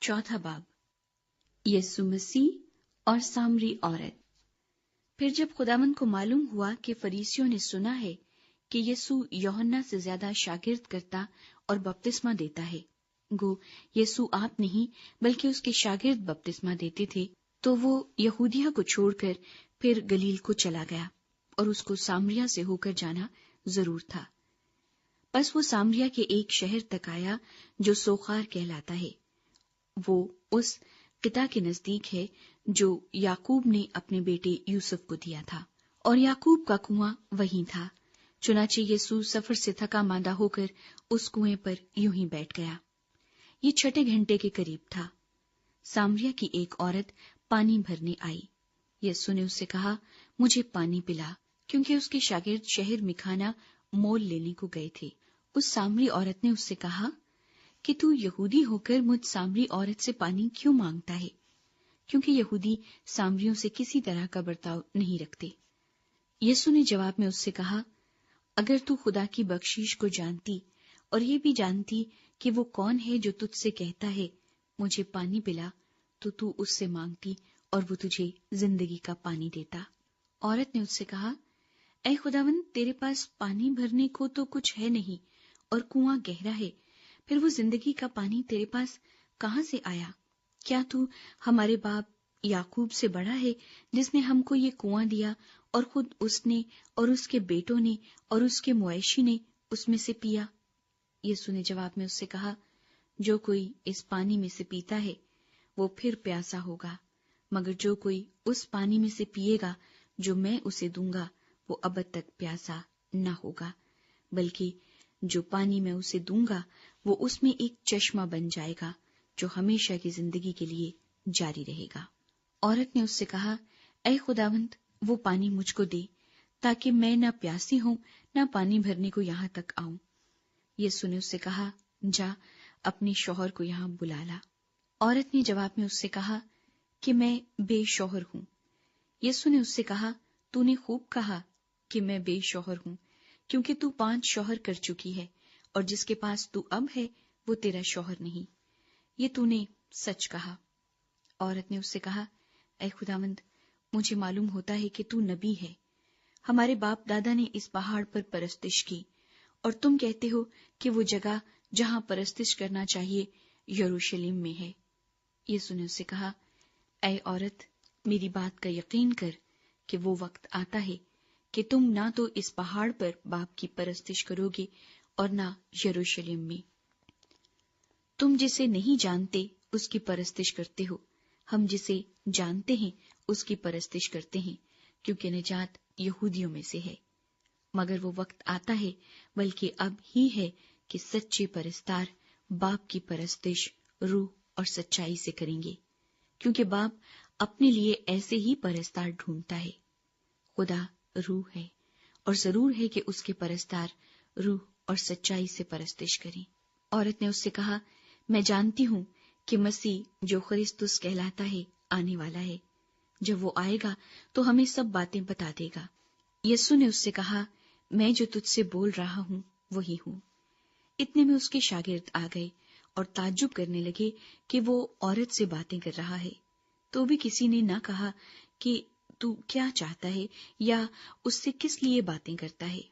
चौथा बाब, यीशु मसीह और सामरी औरत। फिर जब खुदावंद को मालूम हुआ कि फरीसियों ने सुना है कि यीशु यूहन्ना से ज्यादा शागिर्द करता और बपतिस्मा देता है, गो यीशु आप नहीं बल्कि उसके शागिर्द बपतिस्मा देते थे, तो वो यहूदिया को छोड़कर फिर गलील को चला गया और उसको सामरिया से होकर जाना जरूर था। बस वो सामरिया के एक शहर तक आया जो सोखार कहलाता है। वो उस किता के नजदीक है जो याकूब ने अपने बेटे यूसुफ को दिया था, और याकूब का कुआं वहीं था। चुनाचे यीशु सफर से थका मांदा होकर उस कुएं पर यूं ही बैठ गया। ये 6 घंटे के करीब था। सामरिया की एक औरत पानी भरने आई। यीशु ने उससे कहा, मुझे पानी पिला, क्योंकि उसके शागिर्द शहर में खाना मोल लेने को गए थे। उस सामरी औरत ने उससे कहा कि तू यहूदी होकर मुझ सामरी औरत से पानी क्यों मांगता है, क्योंकि यहूदी सामरियों से किसी तरह का बर्ताव नहीं रखते। यीशु ने जवाब में उससे कहा, अगर तू खुदा की बख्शीश को जानती और ये भी जानती कि वो कौन है जो तुझसे कहता है मुझे पानी पिला, तो तू उससे मांगती और वो तुझे जिंदगी का पानी देता। औरत ने उससे कहा, ऐ खुदावंद, तेरे पास पानी भरने को तो कुछ है नहीं और कुआं गहरा है, फिर वो जिंदगी का पानी तेरे पास कहाँ से आया? क्या तू हमारे बाप याकूब से बड़ा है, जिसने हमको ये कुआं दिया और खुद उसने और उसके बेटों ने और उसके मुआशी ने उसमें से पिया? यीशु ने जवाब में उससे कहा, जो कोई इस पानी में से पीता है वो फिर प्यासा होगा, मगर जो कोई उस पानी में से पिएगा जो मैं उसे दूंगा वो अब तक प्यासा न होगा, बल्कि जो पानी मैं उसे दूंगा वो उसमें एक चश्मा बन जाएगा जो हमेशा की जिंदगी के लिए जारी रहेगा। औरत ने उससे कहा, ऐ खुदावंद, वो पानी मुझको दे, ताकि मैं न प्यासी हूं न पानी भरने को यहाँ तक आऊं। यीशु ने उससे कहा, जा अपने शौहर को यहाँ बुला ला। औरत ने जवाब में उससे कहा कि मैं बेशौहर हूं। यीशु ने उससे कहा, तूने खूब कहा कि मैं बेशौहर हूं, क्योंकि तू 5 शौहर कर चुकी है और जिसके पास तू अब है वो तेरा शौहर नहीं। ये तूने सच कहा। औरत ने उससे कहा, ऐ खुदावंद, मुझे मालूम होता है कि तू नबी है। हमारे बाप दादा ने इस पहाड़ पर परस्तिश की और तुम कहते हो कि वो जगह जहां परस्तिश करना चाहिए यरूशलेम में है। यीशु ने उससे कहा, ऐ औरत, मेरी बात का यकीन कर कि वो वक्त आता है कि तुम ना तो इस पहाड़ पर बाप की परस्तिश करोगे और ना यरूशलेम में। तुम जिसे नहीं जानते उसकी परस्तिश करते हो, हम जिसे जानते हैं उसकी परस्तिश करते हैं, क्योंकि निजात यहूदियों में से है। मगर वो वक्त आता है, बल्कि अब ही है, कि सच्चे परस्तार बाप की परस्तिश रूह और सच्चाई से करेंगे, क्योंकि बाप अपने लिए ऐसे ही परस्तार ढूंढता है। खुदा रूह है और जरूर है कि उसके परस्तार रूह और सच्चाई से परस्तिश करें। औरत ने उससे कहा, मैं जानती हूं कि मसीह जो क्रिस्तुस कहलाता है आने वाला है। जब वो आएगा तो हमें सब बातें बता देगा। यीशु ने उससे कहा, मैं जो तुझसे बोल रहा हूं वही हूं। इतने में उसके शागिर्द आ गए और ताज्जुब करने लगे कि वो औरत से बातें कर रहा है। तो भी किसी ने न कहा कि तू क्या चाहता है या उससे किस लिए बातें करता है।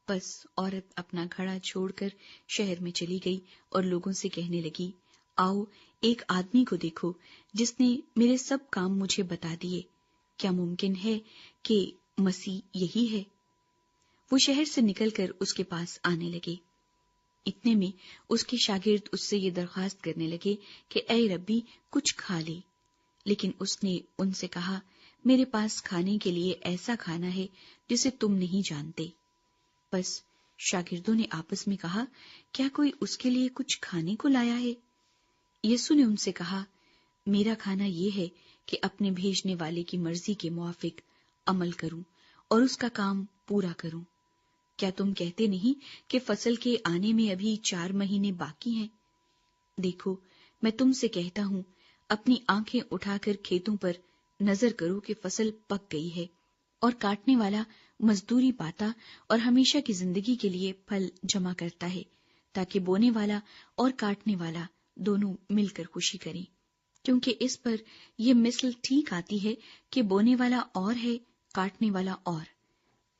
बस औरत अपना घड़ा छोड़कर शहर में चली गई और लोगों से कहने लगी, आओ एक आदमी को देखो जिसने मेरे सब काम मुझे बता दिए। क्या मुमकिन है कि मसीह यही है? वो शहर से निकलकर उसके पास आने लगे। इतने में उसके शागिर्द उससे ये दरखास्त करने लगे कि ऐ रब्बी, कुछ खा ले। लेकिन उसने उनसे कहा, मेरे पास खाने के लिए ऐसा खाना है जिसे तुम नहीं जानते। बस शागिर्दों ने आपस में कहा, क्या कोई उसके लिए कुछ खाने को लाया है? यीशु ने उनसे कहा, मेरा खाना ये है कि अपने भेजने वाले की मर्जी के मुआफिक अमल करूं और उसका काम पूरा करूं। क्या तुम कहते नहीं कि फसल के आने में अभी 4 महीने बाकी हैं? देखो, मैं तुमसे कहता हूं, अपनी आंखें उठाकर खेतों पर नजर करो कि फसल पक गई है और काटने वाला मजदूरी पाता और हमेशा की जिंदगी के लिए फल जमा करता है, ताकि बोने वाला और काटने वाला دونوں مل کر خوشی کریں، کیونکہ اس پر یہ مثل ٹھیک آتی ہے کہ بونے والا اور ہے، کاٹنے والا اور۔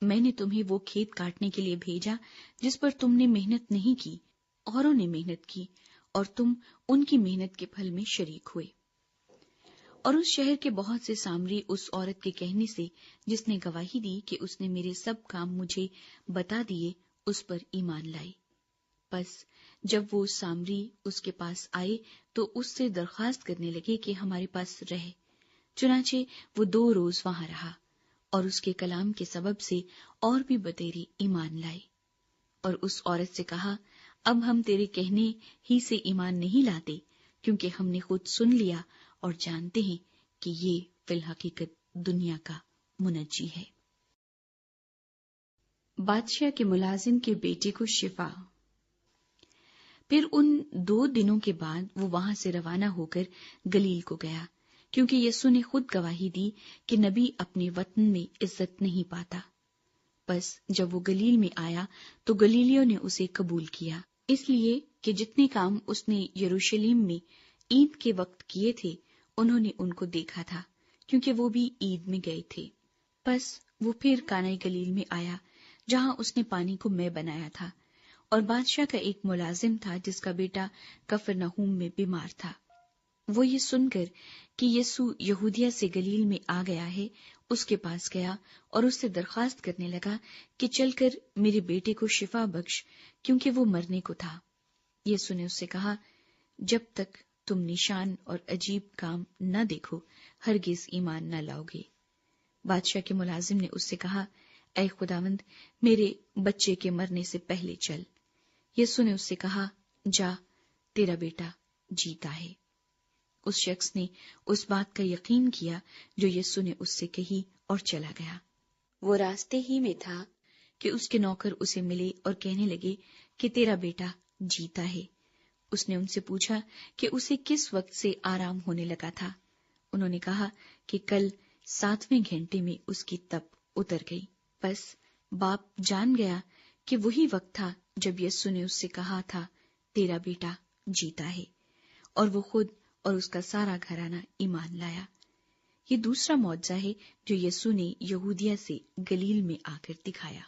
میں نے تمہیں وہ کھیت کاٹنے کے لیے بھیجا جس پر تم نے محنت نہیں کی، اوروں نے محنت کی، اور تم ان کی محنت کے پھل میں شریک ہوئے۔ اور اس شہر کے بہت سے سامری اس عورت کے کہنے سے جس نے گواہی دی کہ اس نے میرے سب کام مجھے بتا دیے، اس پر ایمان لائے۔ پس جب وہ سامری اس کے پاس آئے تو اس سے درخواست کرنے لگے کہ ہمارے پاس رہ۔ چنانچہ وہ 2 روز وہاں رہا، اور اس کے کلام کے سبب سے اور بھی بتیرے ایمان لائے۔ اور اس عورت سے کہا، اب ہم تیرے کہنے ہی سے ایمان نہیں لاتے، کیونکہ ہم نے خود سن لیا اور جانتے ہیں کہ یہ فی الحقیقت دنیا کا منجی ہے۔ بادشاہ کے ملازم کے بیٹے کو شفا۔ پھر ان 2 دنوں کے بعد وہ وہاں سے روانہ ہو کر گلیل کو گیا، کیونکہ یسوع نے خود گواہی دی کہ نبی اپنے وطن میں عزت نہیں پاتا۔ بس جب وہ گلیل میں آیا تو گلیلیوں نے اسے قبول کیا، اس لیے کہ جتنے کام اس نے یروشلم میں عید کے وقت کیے تھے انہوں نے ان کو دیکھا تھا، کیونکہ وہ بھی عید میں گئے تھے۔ پس وہ پھر کانہ گلیل میں آیا جہاں اس نے پانی کو مے بنایا تھا، اور بادشاہ کا ایک ملازم تھا جس کا بیٹا کفرنہوم میں بیمار تھا۔ وہ یہ سن کر کہ یسوع یہودیہ سے گلیل میں آ گیا ہے، اس کے پاس گیا اور اس سے درخواست کرنے لگا کہ چل کر میرے بیٹے کو شفا بخش، کیونکہ وہ مرنے کو تھا۔ یسوع نے اس سے کہا، جب تک تم نشان اور عجیب کام نہ دیکھو ہرگز ایمان نہ لاؤ گے۔ بادشاہ کے ملازم نے اس سے کہا، اے خداوند، میرے بچے کے مرنے سے پہلے چل۔ یسوع نے اس سے کہا، جا، تیرا بیٹا جیتا ہے۔ اس شخص نے اس بات کا یقین کیا جو یسوع نے اس سے کہی اور چلا گیا۔ وہ راستے ہی میں تھا کہ اس کے نوکر اسے ملے اور کہنے لگے کہ تیرا بیٹا جیتا ہے۔ اس نے ان سے پوچھا کہ اسے کس وقت سے آرام ہونے لگا تھا۔ انہوں نے کہا کہ کل 7ویں گھنٹے میں اس کی تپ اتر گئی۔ پس باپ جان گیا کہ وہی وقت تھا جب یسوع نے اس سے کہا تھا، تیرا بیٹا جیتا ہے، اور وہ خود اور اس کا سارا گھرانہ ایمان لایا۔ یہ دوسرا معجزہ ہے جو یسوع نے یہودیہ سے گلیل میں آ کر دکھایا۔